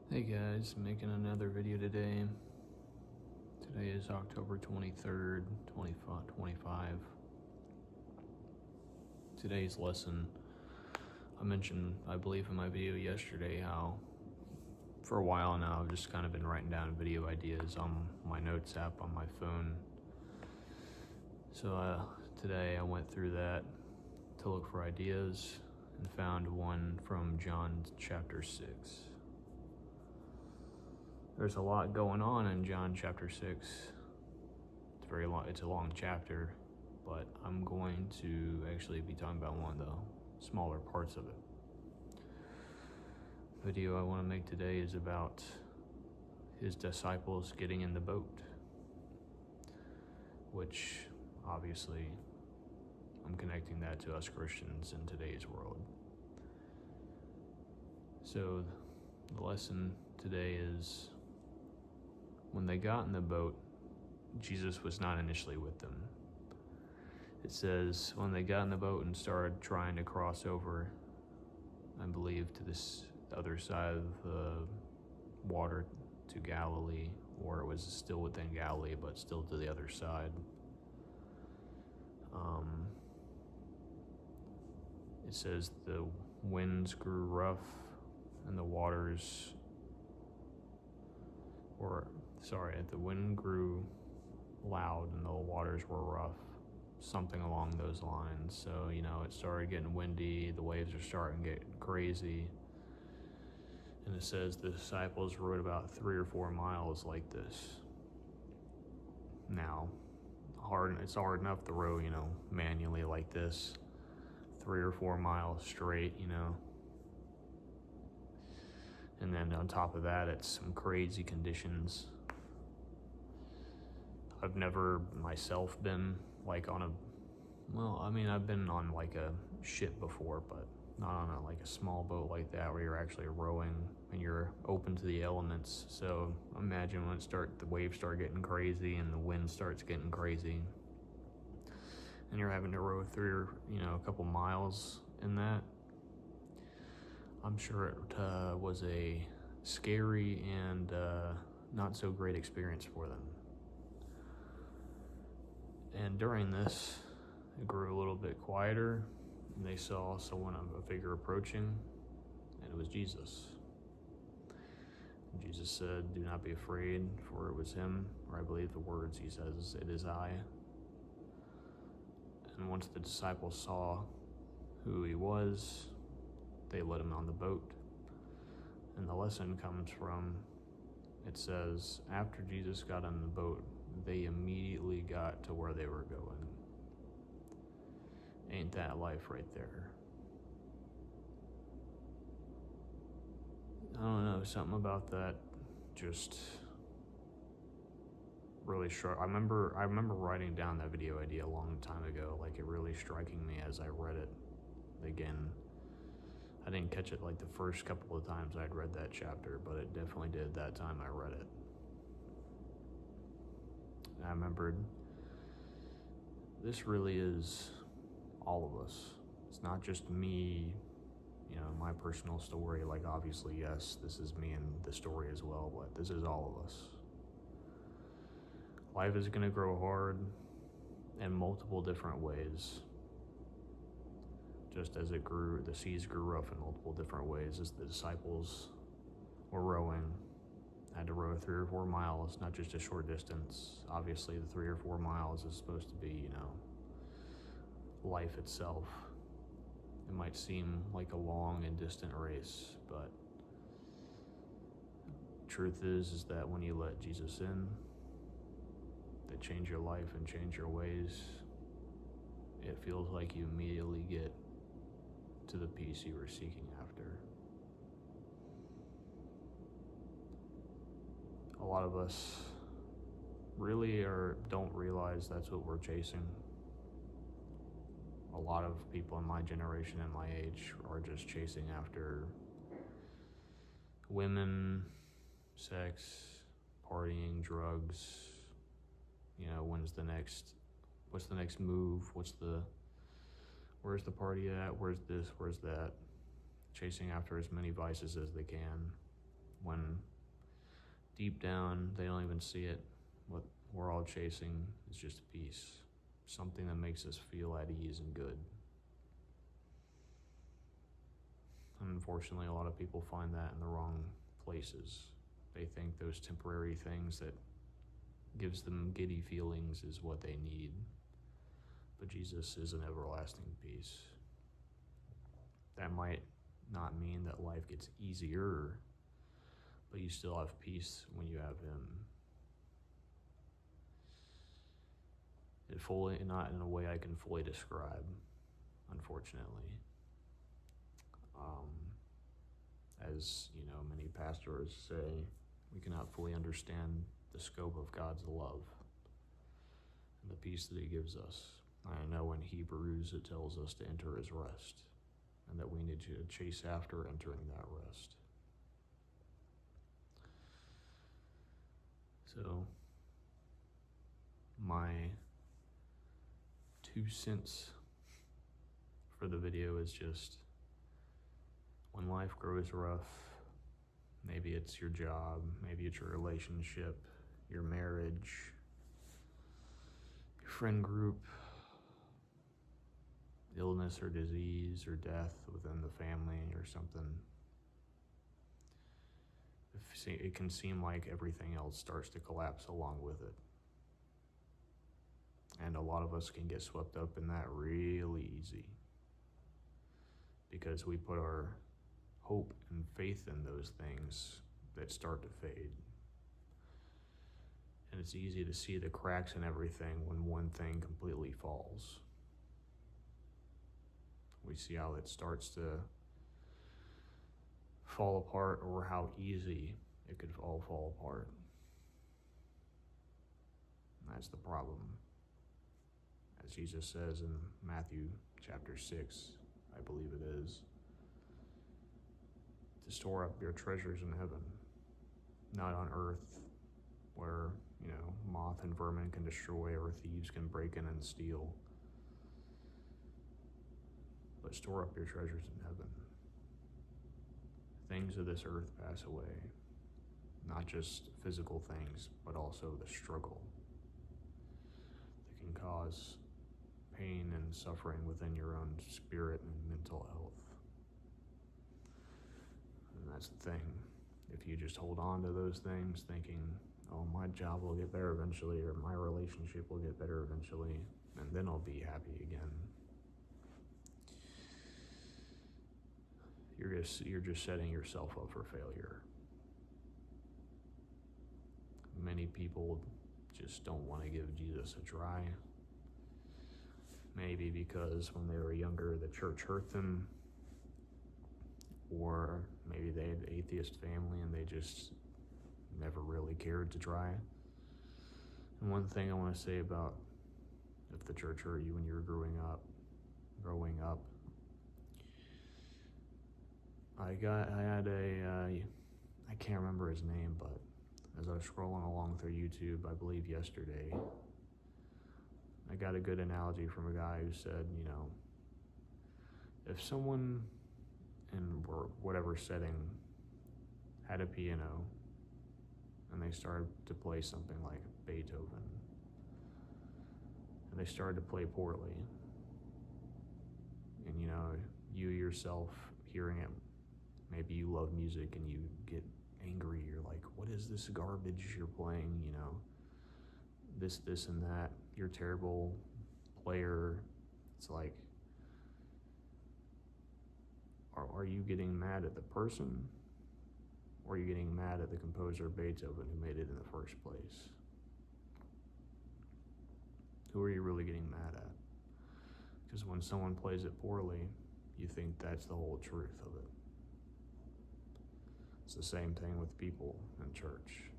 Hey guys, making another video today. Today is October 23rd, 2025. Today's lesson, I mentioned, I believe in my video yesterday, how for a while now I've just kind of been writing down video ideas on my notes app on my phone. So today I went through that to look for ideas and found one from John chapter 6. There's a lot going on in John chapter 6. It's very long, it's a long chapter, but I'm going to actually be talking about one of the smaller parts of it. The video I want to make today is about his disciples getting in the boat, which obviously I'm connecting that to us Christians in today's world. So the lesson today is, when they got in the boat, Jesus was not initially with them. It says when they got in the boat and started trying to cross over, I believe, to this other side of the water to Galilee, or it was still within Galilee but still to the other side. It says the winds grew rough and the waters, the wind grew loud and the waters were rough, something along those lines. So, it started getting windy, the waves are starting to get crazy. And it says the disciples rowed about 3 or 4 miles like this. Now, it's hard enough to row, manually like this, 3 or 4 miles straight, And then on top of that, it's some crazy conditions. I've never myself been like on I've been on like a ship before, but not on a small boat like that where you're actually rowing and you're open to the elements. So imagine when the waves start getting crazy and the wind starts getting crazy, and you're having to row through, a couple miles in that. I'm sure it was a scary and not so great experience for them. And during this, it grew a little bit quieter, and they saw a figure approaching, and it was Jesus. And Jesus said, "Do not be afraid," for it was him, or I believe the words he says, "It is I." And once the disciples saw who he was, they let him on the boat. And the lesson comes from, it says, after Jesus got on the boat, they immediately got to where they were going. Ain't that life right there? I don't know, something about that just really struck. I remember writing down that video idea a long time ago, like it really striking me as I read it again. I didn't catch it like the first couple of times I'd read that chapter, but it definitely did that time I read it. And I remembered, this really is all of us. It's not just me, my personal story. Like, obviously, yes, this is me and the story as well, but this is all of us. Life is going to grow hard in multiple different ways. Just as the seas grew rough in multiple different ways as the disciples were rowing. Had to row 3 or 4 miles, not just a short distance. Obviously, the 3 or 4 miles is supposed to be, life itself. It might seem like a long and distant race, but truth is that when you let Jesus in, they change your life and change your ways. It feels like you immediately get to the peace you were seeking after. A lot of us really don't realize that's what we're chasing. A lot of people in my generation and my age are just chasing after women, sex, partying, drugs. What's the next move? Where's the party at? Where's this? Where's that? Chasing after as many vices as they can. when deep down they don't even see it. What we're all chasing is just peace, something that makes us feel at ease and good. Unfortunately, a lot of people find that in the wrong places. They think those temporary things that gives them giddy feelings is what they need. But Jesus is an everlasting peace. That might not mean that life gets easier, but you still have peace when you have Him. Not in a way I can fully describe, unfortunately. As you know, many pastors say, we cannot fully understand the scope of God's love and the peace that He gives us. I know in Hebrews it tells us to enter His rest, and that we need to chase after entering that rest. So, my 2 cents for the video is just, when life grows rough, maybe it's your job, maybe it's your relationship, your marriage, your friend group, illness or disease or death within the family or something, it can seem like everything else starts to collapse along with it. And a lot of us can get swept up in that really easy because we put our hope and faith in those things that start to fade. And it's easy to see the cracks in everything when one thing completely falls. We see how it starts to fall apart, or how easy it could all fall apart. And that's the problem. As Jesus says in Matthew chapter 6, I believe it is, to store up your treasures in heaven, not on earth, where, moth and vermin can destroy or thieves can break in and steal. But store up your treasures in heaven. Things of this earth pass away, not just physical things, but also the struggle that can cause pain and suffering within your own spirit and mental health. And that's the thing. If you just hold on to those things thinking, oh, my job will get better eventually, or my relationship will get better eventually, and then I'll be happy again. You're just setting yourself up for failure. Many people just don't want to give Jesus a try. Maybe because when they were younger, the church hurt them, or maybe they had an atheist family and they just never really cared to try. And one thing I want to say about if the church hurt you when you were growing up, I can't remember his name, but as I was scrolling along through YouTube, I believe yesterday, I got a good analogy from a guy who said, if someone in whatever setting had a piano and they started to play something like Beethoven, and they started to play poorly, and you yourself hearing it, maybe you love music and you get angry, you're like, what is this garbage you're playing, this and that, you're a terrible player. It's like, are you getting mad at the person, or are you getting mad at the composer Beethoven who made it in the first place? Who are you really getting mad at? Because when someone plays it poorly, you think that's the whole truth of it. It's the same thing with people in church.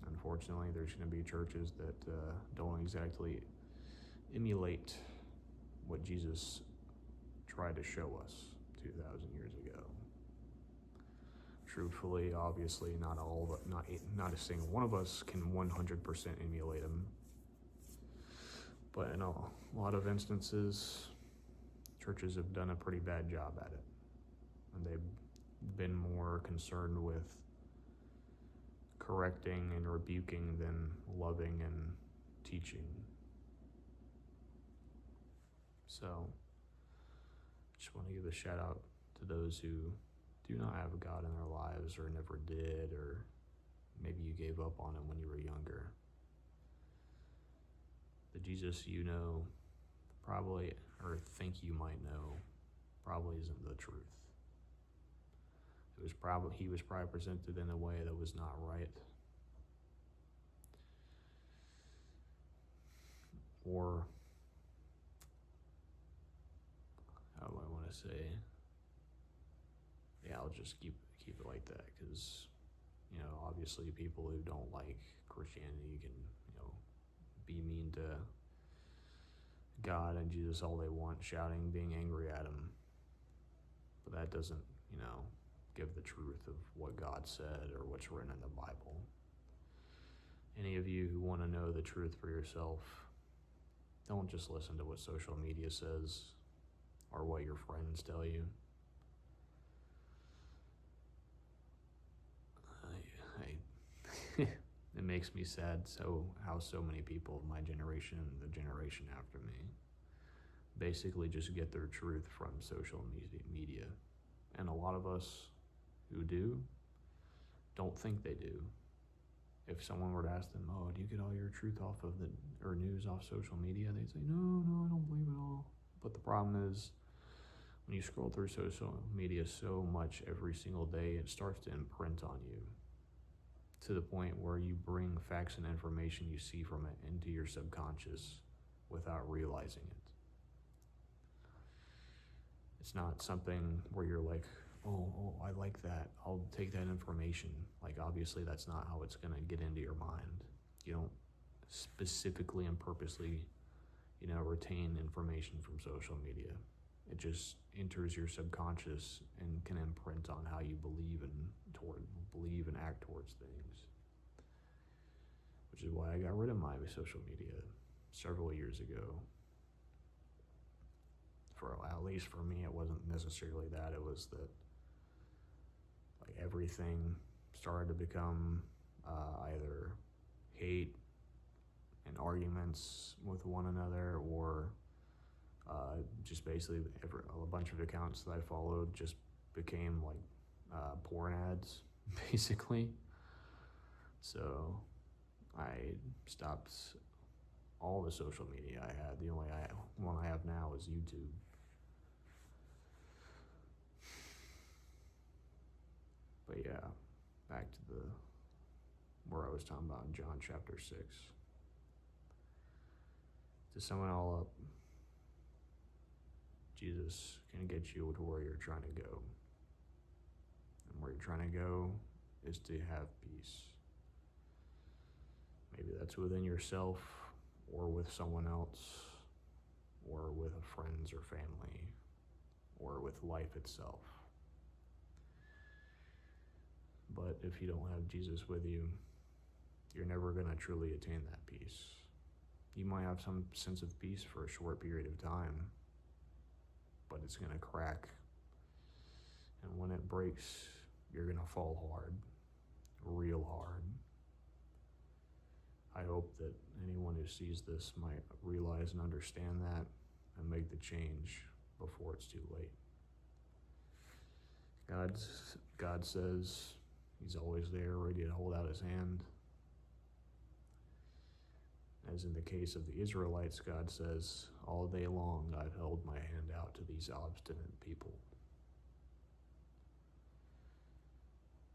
Unfortunately, there's going to be churches that don't exactly emulate what Jesus tried to show us 2,000 years ago. Truthfully, obviously, not a single one of us can 100% emulate him. But in a lot of instances, churches have done a pretty bad job at it. And they've been more concerned with correcting and rebuking than loving and teaching. So, just want to give a shout out to those who do not have God in their lives or never did, or maybe you gave up on him when you were younger. The Jesus you know probably, or think you might know, probably isn't the truth. He was probably presented in a way that was not right. Or, how do I want to say? Yeah, I'll just keep it like that, because, obviously people who don't like Christianity can, be mean to God and Jesus all they want, shouting, being angry at him. But that doesn't, give the truth of what God said or what's written in the Bible. Any of you who want to know the truth for yourself, don't just listen to what social media says or what your friends tell you. It makes me sad how so many people of my generation and the generation after me basically just get their truth from social media. And a lot of us who do don't think they do. If someone were to ask them, do you get all your truth or news off social media? They'd say, no, I don't believe it all. But the problem is, when you scroll through social media so much every single day, it starts to imprint on you, to the point where you bring facts and information you see from it into your subconscious without realizing it. It's not something where you're like, oh, I like that, I'll take that information. Like, obviously that's not how it's gonna get into your mind. You don't specifically and purposely, retain information from social media. It just enters your subconscious and can imprint on how you believe and act towards things. Which is why I got rid of my social media several years ago. At least for me, it wasn't necessarily that. It was that, like, everything started to become either hate and arguments with one another, or just basically a bunch of accounts that I followed just became like porn ads, basically. So I stopped all the social media I had. The only one I have now is YouTube. But yeah, back to where I was talking about in John chapter 6. To sum it all up, Jesus can get you to where you're trying to go. And where you're trying to go is to have peace. Maybe that's within yourself, or with someone else, or with friends or family, or with life itself. But if you don't have Jesus with you, you're never going to truly attain that peace. You might have some sense of peace for a short period of time, but it's going to crack. And when it breaks, you're going to fall hard, real hard. I hope that anyone who sees this might realize and understand that and make the change before it's too late. God says he's always there, ready to hold out his hand. As in the case of the Israelites, God says, all day long I've held my hand out to these obstinate people.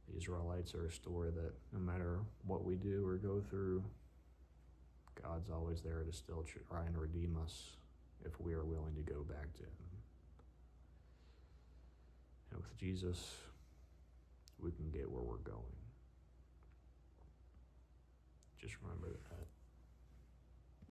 The Israelites are a story that no matter what we do or go through, God's always there to still try and redeem us if we are willing to go back to him. And with Jesus, we can get where we're going. Just remember that.